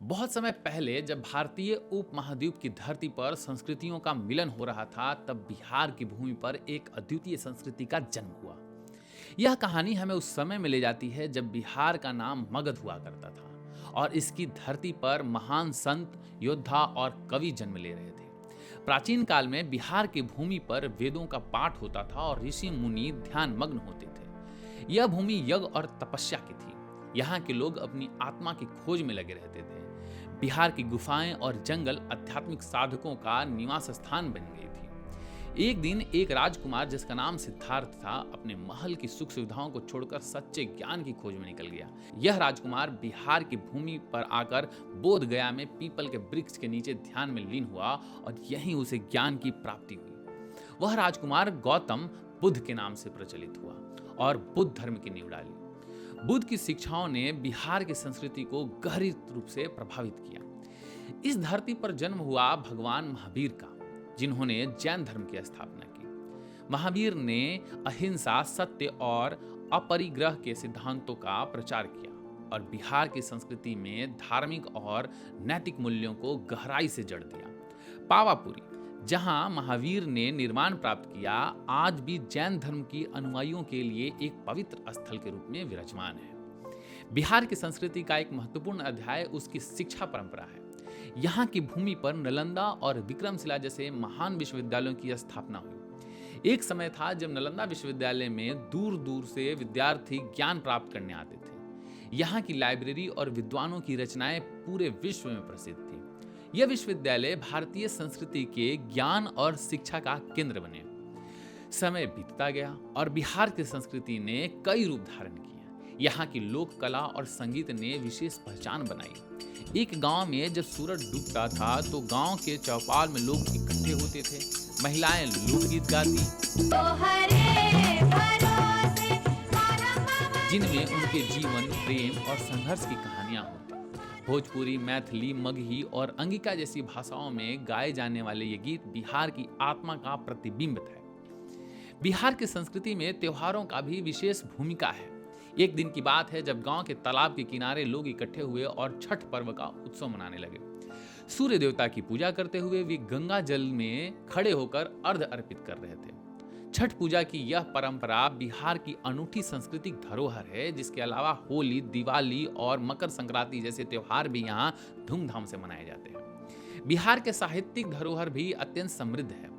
बहुत समय पहले जब भारतीय उपमहाद्वीप की धरती पर संस्कृतियों का मिलन हो रहा था, तब बिहार की भूमि पर एक अद्वितीय संस्कृति का जन्म हुआ। यह कहानी हमें उस समय में ले जाती है जब बिहार का नाम मगध हुआ करता था और इसकी धरती पर महान संत, योद्धा और कवि जन्म ले रहे थे। प्राचीन काल में बिहार की भूमि पर वेदों का पाठ होता था और ऋषि मुनि ध्यान मग्न होते थे। यह भूमि यज्ञ और तपस्या की थी। यहाँ के लोग अपनी आत्मा की खोज में लगे रहते थे। बिहार की गुफाएं और जंगल आध्यात्मिक साधकों का निवास स्थान बन गई थी। एक दिन एक राजकुमार जिसका नाम सिद्धार्थ था, अपने महल की सुख सुविधाओं को छोड़कर सच्चे ज्ञान की खोज में निकल गया। यह राजकुमार बिहार की भूमि पर आकर बोध गया में पीपल के वृक्ष के नीचे ध्यान में लीन हुआ और यहीं उसे ज्ञान की प्राप्ति हुई। वह राजकुमार गौतम बुद्ध के नाम से प्रचलित हुआ और बुद्ध धर्म की नींव डाली। बुद्ध की शिक्षाओं ने बिहार की संस्कृति को गहरी रूप से प्रभावित किया। इस धरती पर जन्म हुआ भगवान महावीर का, जिन्होंने जैन धर्म की स्थापना की। महावीर ने अहिंसा, सत्य और अपरिग्रह के सिद्धांतों का प्रचार किया और बिहार की संस्कृति में धार्मिक और नैतिक मूल्यों को गहराई से जड़ दिया। पावापुरी, जहां महावीर ने निर्माण प्राप्त किया, आज भी जैन धर्म की अनुयायियों के लिए एक पवित्र स्थल के रूप में विराजमान है। बिहार की संस्कृति का एक महत्वपूर्ण अध्याय उसकी शिक्षा परंपरा है। यहाँ की भूमि पर नालंदा और विक्रमशिला जैसे महान विश्वविद्यालयों की स्थापना हुई। एक समय था जब नालंदा विश्वविद्यालय में दूर दूर से विद्यार्थी ज्ञान प्राप्त करने आते थे। यहाँ की लाइब्रेरी और विद्वानों की रचनाएं पूरे विश्व में प्रसिद्ध थी। यह विश्वविद्यालय भारतीय संस्कृति के ज्ञान और शिक्षा का केंद्र बने। समय बीतता गया और बिहार की संस्कृति ने कई रूप धारण किए। यहाँ की लोक कला और संगीत ने विशेष पहचान बनाई। एक गांव में जब सूरज डूबता था तो गांव के चौपाल में लोग इकट्ठे होते थे। महिलाएं लोकगीत गाती, जिनमें उनके जीवन, प्रेम और संघर्ष की कहानियां होती। भोजपुरी, मैथिली, मगही और अंगिका जैसी भाषाओं में गाए जाने वाले ये गीत बिहार की आत्मा का प्रतिबिंब है। बिहार की संस्कृति में त्योहारों का भी विशेष भूमिका है। एक दिन की बात है जब गांव के तालाब के किनारे लोग इकट्ठे हुए और छठ पर्व का उत्सव मनाने लगे। सूर्य देवता की पूजा करते हुए वे गंगा जल में खड़े होकर अर्घ्य अर्पित कर रहे थे। छठ पूजा की यह परंपरा बिहार की अनूठी सांस्कृतिक धरोहर है, जिसके अलावा होली, दिवाली और मकर संक्रांति जैसे त्योहार भी यहाँ धूमधाम से मनाए जाते हैं। बिहार के साहित्यिक धरोहर भी अत्यंत समृद्ध है।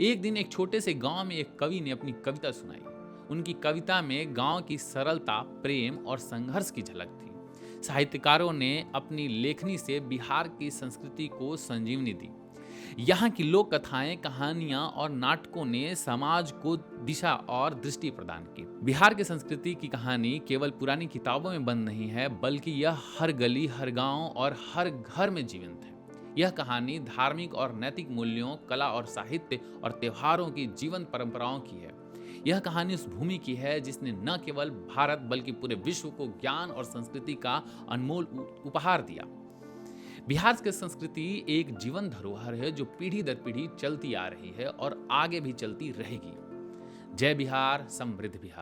एक दिन एक छोटे से गांव में एक कवि ने अपनी कविता सुनाई। उनकी कविता में गांव की सरलता, प्रेम और संघर्ष की झलक थी। साहित्यकारों ने अपनी लेखनी से बिहार की संस्कृति को संजीवनी दी। यहाँ की लोक कथाएं, कहानियां और नाटकों ने समाज को दिशा और दृष्टि प्रदान की। बिहार की संस्कृति की कहानी केवल पुरानी किताबों में बंद नहीं है, बल्कि यह हर गली, हर गांव और हर घर में जीवंत है। यह कहानी धार्मिक और नैतिक मूल्यों, कला और साहित्य और त्योहारों की जीवंत परंपराओं की है। यह कहानी उस भूमि की है जिसने न केवल भारत बल्कि पूरे विश्व को ज्ञान और संस्कृति का अनमोल उपहार दिया। बिहार की संस्कृति एक जीवन धरोहर है जो पीढ़ी दर पीढ़ी चलती आ रही है और आगे भी चलती रहेगी। जय बिहार, समृद्ध बिहार।